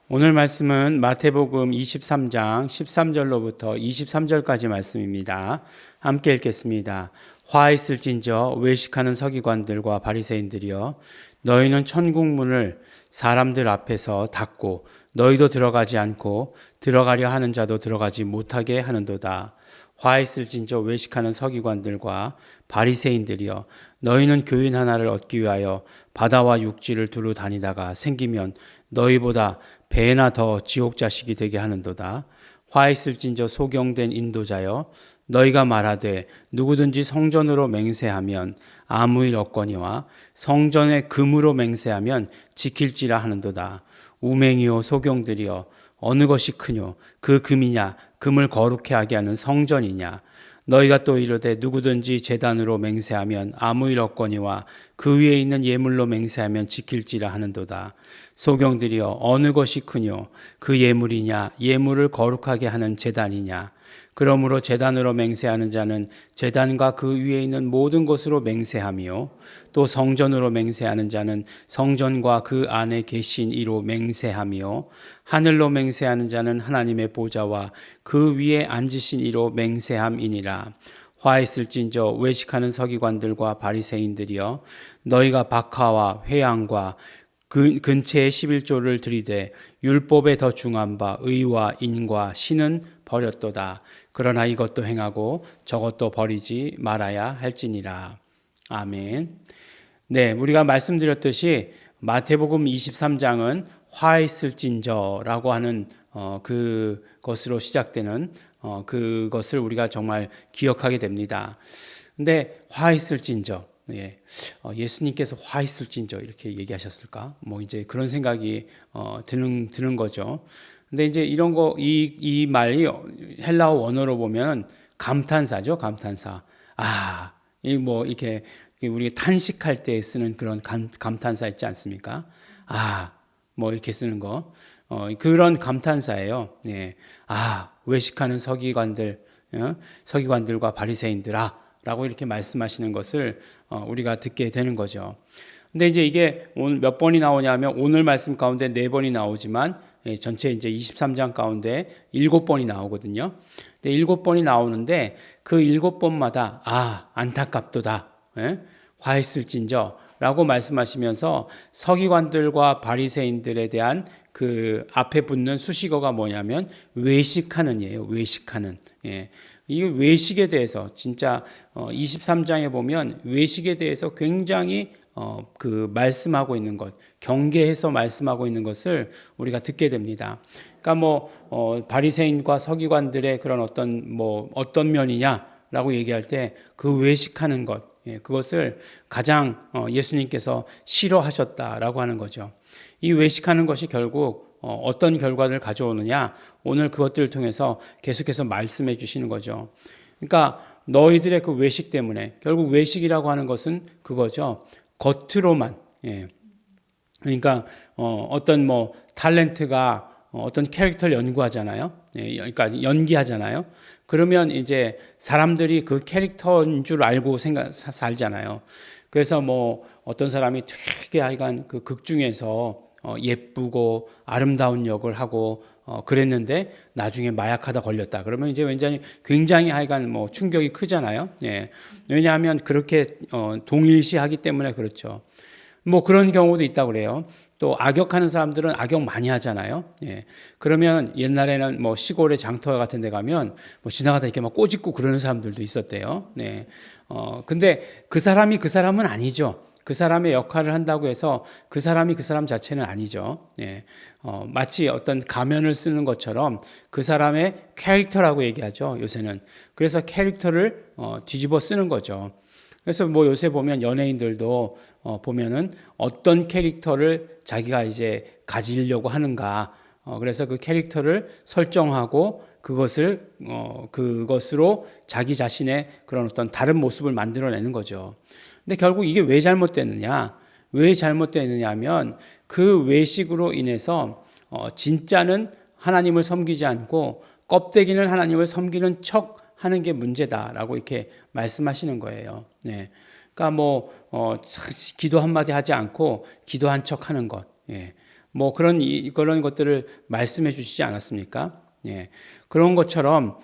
오늘 말씀은 마태복음 23장 13절로부터 23절까지 말씀입니다. 함께 읽겠습니다. 화 있을진저 외식하는 서기관들과 바리새인들이여, 너희는 천국 문을 사람들 앞에서 닫고 너희도 들어가지 않고 들어가려 하는 자도 들어가지 못하게 하는도다. 화 있을진저 외식하는 서기관들과 바리새인들이여, 너희는 교인 하나를 얻기 위하여 바다와 육지를 두루 다니다가 생기면 너희보다 배나 더 지옥 자식이 되게 하는도다. 화 있을진저 소경된 인도자여, 너희가 말하되 누구든지 성전으로 맹세하면 아무 일 없거니와 성전의 금으로 맹세하면 지킬지라 하는도다. 우맹이요 소경들이여, 어느 것이 크뇨? 그 금이냐? 금을 거룩해 하게 하는 성전이냐? 너희가 또 이르되 누구든지 제단으로 맹세하면 아무 일 없거니와 그 위에 있는 예물로 맹세하면 지킬지라 하는도다. 소경들이여, 어느 것이 크뇨? 그 예물이냐? 예물을 거룩하게 하는 제단이냐? 그러므로 제단으로 맹세하는 자는 제단과 그 위에 있는 모든 것으로 맹세하며, 또 성전으로 맹세하는 자는 성전과 그 안에 계신 이로 맹세하며, 하늘로 맹세하는 자는 하나님의 보좌와 그 위에 앉으신 이로 맹세함이니라. 화 있을진저 외식하는 서기관들과 바리새인들이여, 너희가 박하와 회양과 근처에 11조를 들이되 율법에 더 중한 바 의와 인과 신은 버렸도다. 그러나 이것도 행하고 저것도 버리지 말아야 할지니라. 아멘. 네, 우리가 말씀드렸듯이 마태복음 23장은 화 있을진저라고 하는 그것으로 시작되는 그것을 우리가 정말 기억하게 됩니다. 근데 화 있을진저, 예수님께서 화 있을진저 이렇게 얘기하셨을까? 뭐 이제 그런 생각이 드는 거죠. 근데 이제 이런 거, 이 말이 헬라어 원어로 보면 감탄사죠, 감탄사. 이 뭐 이렇게 우리 탄식할 때 쓰는 그런 감탄사 있지 않습니까? 뭐 이렇게 쓰는 거. 그런 감탄사예요. 예. 외식하는 서기관들과 바리새인들아, 라고 이렇게 말씀하시는 것을 우리가 듣게 되는 거죠. 근데 이제 이게 오늘 몇 번이 나오냐면, 오늘 말씀 가운데 4번이 나오지만 전체 이제 23장 가운데 7번이 나오거든요. 근데 7번이 나오는데 그 7번마다 안타깝도다. 화 있을진저 라고 말씀하시면서 서기관들과 바리새인들에 대한 그 앞에 붙는 수식어가 뭐냐면 외식하는이에요. 외식하는. 이 외식에 대해서 진짜 23장에 보면 외식에 대해서 굉장히 그 말씀하고 있는 것, 경계해서 말씀하고 있는 것을 우리가 듣게 됩니다. 그러니까 바리새인과 서기관들의 그런 어떤 면이냐라고 얘기할 때 그 외식하는 것, 그것을 가장 예수님께서 싫어하셨다라고 하는 거죠. 이 외식하는 것이 결국 어떤 결과를 가져오느냐, 오늘 그것들을 통해서 계속해서 말씀해 주시는 거죠. 그러니까 너희들의 그 외식 때문에, 결국 외식이라고 하는 것은 그거죠. 겉으로만, 그러니까 어떤 탤런트가 어떤 캐릭터를 연구하잖아요. 그러니까 연기하잖아요. 그러면 이제 사람들이 그 캐릭터인 줄 알고 살잖아요. 그래서 어떤 사람이 되게 하여간 그 극 중에서 예쁘고 아름다운 역을 하고 그랬는데 나중에 마약하다 걸렸다. 그러면 이제 굉장히 하여간 충격이 크잖아요. 왜냐하면 그렇게 동일시하기 때문에 그렇죠. 그런 경우도 있다고 그래요. 또 악역하는 사람들은 악역 많이 하잖아요. 그러면 옛날에는 시골의 장터 같은 데 가면 지나가다 이렇게 꼬집고 그러는 사람들도 있었대요. 근데 그 사람은 아니죠. 그 사람의 역할을 한다고 해서 그 사람이 그 사람 자체는 아니죠. 마치 어떤 가면을 쓰는 것처럼 그 사람의 캐릭터라고 얘기하죠, 요새는. 그래서 캐릭터를 뒤집어 쓰는 거죠. 그래서 요새 보면 연예인들도 보면은 어떤 캐릭터를 자기가 이제 가지려고 하는가. 그래서 그 캐릭터를 설정하고 그것으로 자기 자신의 그런 어떤 다른 모습을 만들어내는 거죠. 근데 결국 이게 왜 잘못됐느냐? 왜 잘못됐느냐 하면 그 외식으로 인해서 진짜는 하나님을 섬기지 않고 껍데기는 하나님을 섬기는 척 하는 게 문제다라고 이렇게 말씀하시는 거예요. 그러니까 기도 한마디 하지 않고 기도한 척 하는 것. 뭐 그런 것들을 말씀해 주시지 않았습니까? 예. 그런 것처럼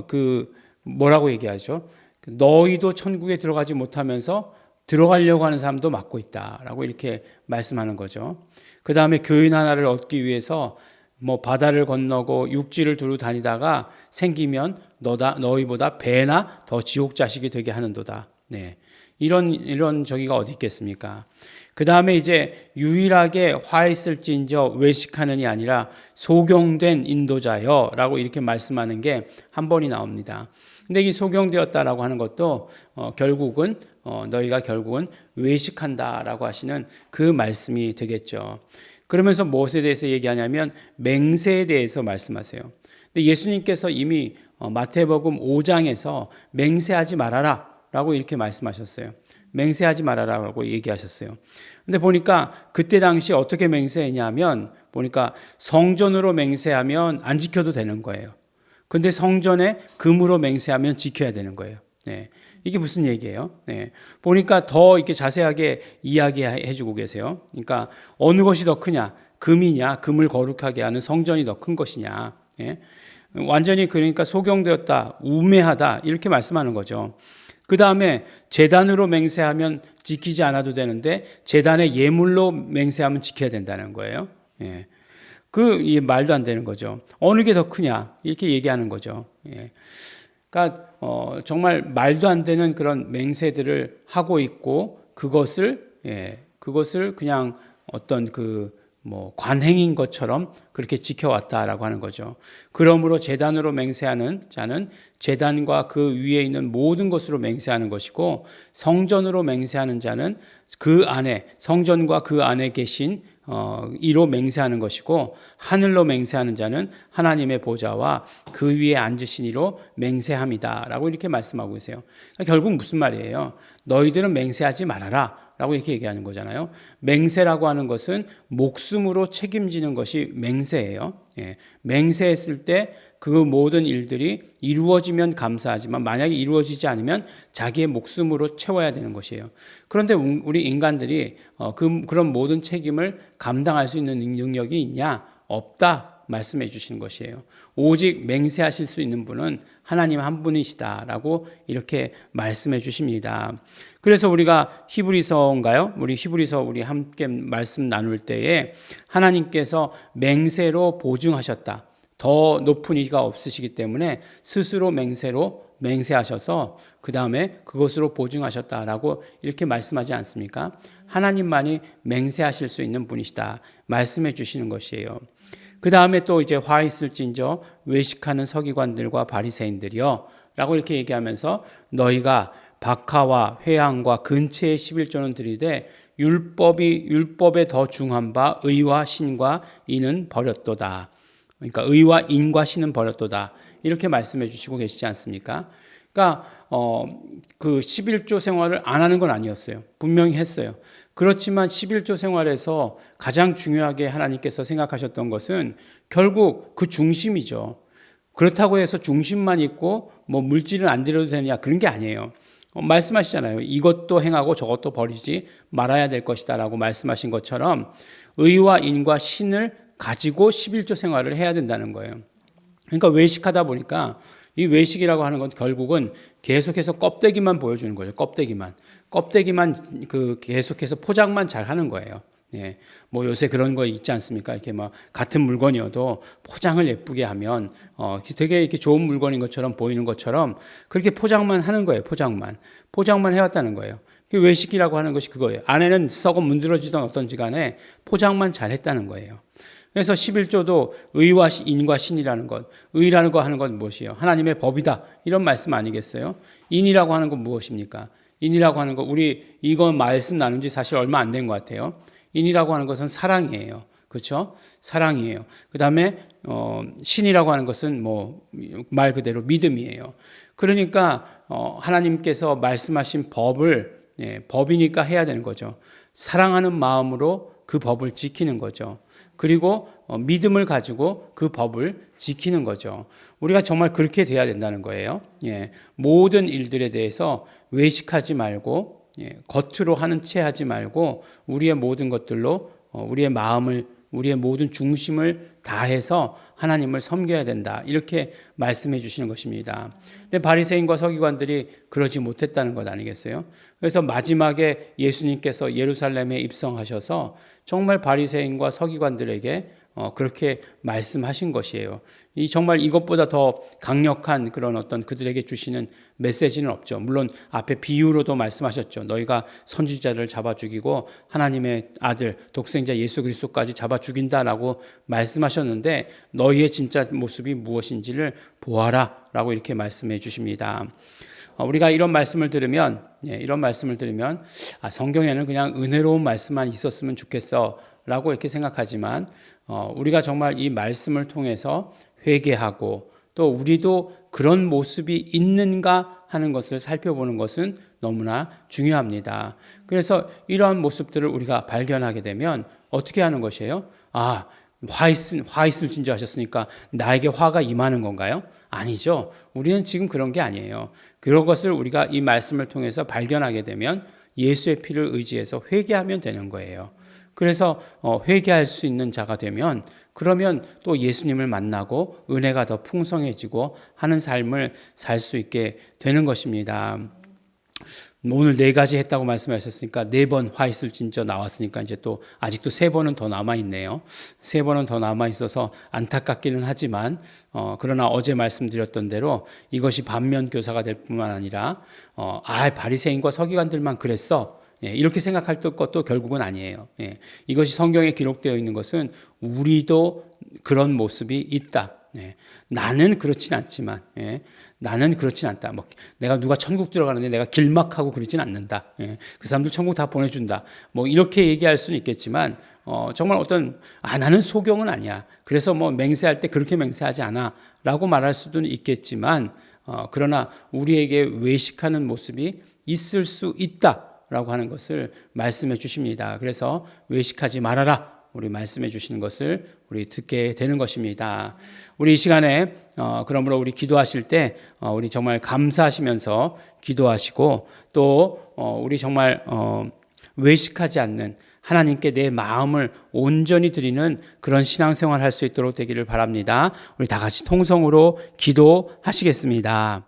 그 뭐라고 얘기하죠? 너희도 천국에 들어가지 못하면서 들어가려고 하는 사람도 맡고 있다라고 이렇게 말씀하는 거죠. 그 다음에 교인 하나를 얻기 위해서 뭐 바다를 건너고 육지를 두루 다니다가 생기면 너희보다 배나 더 지옥 자식이 되게 하는도다. 네. 이런 저기가 어디 있겠습니까? 그 다음에 이제 유일하게 화 있을진저 외식하는이 아니라 소경된 인도자여라고 이렇게 말씀하는 게 한 번이 나옵니다. 근데 이 소경되었다라고 하는 것도 결국은 너희가 결국은 외식한다라고 하시는 그 말씀이 되겠죠. 그러면서 무엇에 대해서 얘기하냐면 맹세에 대해서 말씀하세요. 근데 예수님께서 이미 마태복음 5장에서 맹세하지 말아라 라고 이렇게 말씀하셨어요. 맹세하지 말아라라고 얘기하셨어요. 근데 보니까 그때 당시 어떻게 맹세했냐면 보니까 성전으로 맹세하면 안 지켜도 되는 거예요. 근데 성전에 금으로 맹세하면 지켜야 되는 거예요. 네. 이게 무슨 얘기예요? 네. 보니까 더 이렇게 자세하게 이야기해 주고 계세요. 그러니까 어느 것이 더 크냐? 금이냐? 금을 거룩하게 하는 성전이 더 큰 것이냐? 예. 완전히 그러니까 소경되었다, 우매하다 이렇게 말씀하는 거죠. 그 다음에 제단으로 맹세하면 지키지 않아도 되는데 제단의 예물로 맹세하면 지켜야 된다는 거예요. 예. 이 말도 안 되는 거죠. 어느 게 더 크냐 이렇게 얘기하는 거죠. 예. 그러니까 정말 말도 안 되는 그런 맹세들을 하고 있고 그것을 그냥 어떤 관행인 것처럼 그렇게 지켜왔다라고 하는 거죠. 그러므로 제단으로 맹세하는 자는 제단과 그 위에 있는 모든 것으로 맹세하는 것이고 성전으로 맹세하는 자는 그 안에 성전과 그 안에 계신 이로 맹세하는 것이고 하늘로 맹세하는 자는 하나님의 보좌와 그 위에 앉으신 이로 맹세함이다라고 이렇게 말씀하고 계세요. 그러니까 결국 무슨 말이에요? 너희들은 맹세하지 말아라 라고 이렇게 얘기하는 거잖아요. 맹세라고 하는 것은 목숨으로 책임지는 것이 맹세예요. 예. 맹세했을 때 그 모든 일들이 이루어지면 감사하지만 만약에 이루어지지 않으면 자기의 목숨으로 채워야 되는 것이에요. 그런데 우리 인간들이 그런 모든 책임을 감당할 수 있는 능력이 있냐? 없다 말씀해 주시는 것이에요. 오직 맹세하실 수 있는 분은 하나님 한 분이시다라고 이렇게 말씀해 주십니다. 그래서 우리가 히브리서인가요? 우리 히브리서 우리 함께 말씀 나눌 때에 하나님께서 맹세로 보증하셨다. 더 높은 이가 없으시기 때문에 스스로 맹세하셔서 그 다음에 그것으로 보증하셨다라고 이렇게 말씀하지 않습니까? 하나님만이 맹세하실 수 있는 분이시다 말씀해 주시는 것이에요. 그 다음에 또 이제 화 있을진저 외식하는 서기관들과 바리새인들이여 라고 이렇게 얘기하면서 너희가 박하와 회향과 근체의 11조는 드리되 율법에 더 중한 바 의와 신과 인은 버렸도다. 그러니까 의와 인과 신은 버렸도다. 이렇게 말씀해 주시고 계시지 않습니까? 그러니까 그 11조 생활을 안 하는 건 아니었어요. 분명히 했어요. 그렇지만 11조 생활에서 가장 중요하게 하나님께서 생각하셨던 것은 결국 그 중심이죠. 그렇다고 해서 중심만 있고 뭐 물질을 안 드려도 되느냐 그런 게 아니에요. 말씀하시잖아요. 이것도 행하고 저것도 버리지 말아야 될 것이다 라고 말씀하신 것처럼 의와 인과 신을 가지고 11조 생활을 해야 된다는 거예요. 그러니까 외식하다 보니까 이 외식이라고 하는 건 결국은 계속해서 껍데기만 보여주는 거예요. 껍데기만 계속해서 포장만 잘 하는 거예요. 예. 뭐 요새 그런 거 있지 않습니까? 이렇게 막 같은 물건이어도 포장을 예쁘게 하면 되게 이렇게 좋은 물건인 것처럼 보이는 것처럼 그렇게 포장만 하는 거예요. 포장만 해왔다는 거예요. 외식이라고 하는 것이 그거예요. 안에는 썩어 문드러지던 어떤지 간에 포장만 잘 했다는 거예요. 그래서 11조도 의와 인과 신이라는 것, 의라는 거 하는 건 무엇이에요? 하나님의 법이다. 이런 말씀 아니겠어요? 인이라고 하는 건 무엇입니까? 인이라고 하는 거, 우리 이거 말씀 나눈 지 사실 얼마 안 된 것 같아요. 인이라고 하는 것은 사랑이에요. 그렇죠? 사랑이에요. 그 다음에 신이라고 하는 것은 말 그대로 믿음이에요. 그러니까 하나님께서 말씀하신 법이니까 해야 되는 거죠. 사랑하는 마음으로 그 법을 지키는 거죠. 그리고 믿음을 가지고 그 법을 지키는 거죠. 우리가 정말 그렇게 돼야 된다는 거예요. 예, 모든 일들에 대해서 외식하지 말고 겉으로 하는 채 하지 말고 우리의 모든 것들로 우리의 마음을 우리의 모든 중심을 다해서 하나님을 섬겨야 된다. 이렇게 말씀해 주시는 것입니다. 근데 바리새인과 서기관들이 그러지 못했다는 것 아니겠어요? 그래서 마지막에 예수님께서 예루살렘에 입성하셔서 정말 바리새인과 서기관들에게 그렇게 말씀하신 것이에요. 정말 이것보다 더 강력한 그런 어떤 그들에게 주시는 메시지는 없죠. 물론 앞에 비유로도 말씀하셨죠. 너희가 선지자를 잡아 죽이고 하나님의 아들 독생자 예수 그리스도까지 잡아 죽인다라고 말씀하셨는데 너희의 진짜 모습이 무엇인지를 보아라라고 이렇게 말씀해 주십니다. 우리가 이런 말씀을 들으면 성경에는 그냥 은혜로운 말씀만 있었으면 좋겠어라고 이렇게 생각하지만 우리가 정말 이 말씀을 통해서 회개하고 또 우리도 그런 모습이 있는가 하는 것을 살펴보는 것은 너무나 중요합니다. 그래서 이러한 모습들을 우리가 발견하게 되면 어떻게 하는 것이에요? 화 있을진저 하셨으니까 나에게 화가 임하는 건가요? 아니죠. 우리는 지금 그런 게 아니에요. 그런 것을 우리가 이 말씀을 통해서 발견하게 되면 예수의 피를 의지해서 회개하면 되는 거예요. 그래서 회개할 수 있는 자가 되면 그러면 또 예수님을 만나고 은혜가 더 풍성해지고 하는 삶을 살 수 있게 되는 것입니다. 오늘 4가지 했다고 말씀하셨으니까 4번 화 있을진저 나왔으니까 이제 또 아직도 3번은 더 남아있네요. 3번은 더 남아있어서 안타깝기는 하지만 그러나 어제 말씀드렸던 대로 이것이 반면교사가 될 뿐만 아니라 바리새인과 서기관들만 그랬어. 이렇게 생각할 것도 결국은 아니에요. 이것이 성경에 기록되어 있는 것은 우리도 그런 모습이 있다. 나는 그렇진 않지만, 나는 그렇진 않다. 내가 누가 천국 들어가는데 내가 길막하고 그러진 않는다. 그 사람들 천국 다 보내준다. 이렇게 얘기할 수는 있겠지만, 정말 나는 소경은 아니야. 그래서 맹세할 때 그렇게 맹세하지 않아. 라고 말할 수도 있겠지만, 그러나 우리에게 외식하는 모습이 있을 수 있다. 라고 하는 것을 말씀해 주십니다. 그래서 외식하지 말아라. 우리 말씀해 주시는 것을 우리 듣게 되는 것입니다. 우리 이 시간에 그러므로 우리 기도하실 때 우리 정말 감사하시면서 기도하시고 또 우리 정말 외식하지 않는 하나님께 내 마음을 온전히 드리는 그런 신앙생활 할 수 있도록 되기를 바랍니다. 우리 다 같이 통성으로 기도하시겠습니다.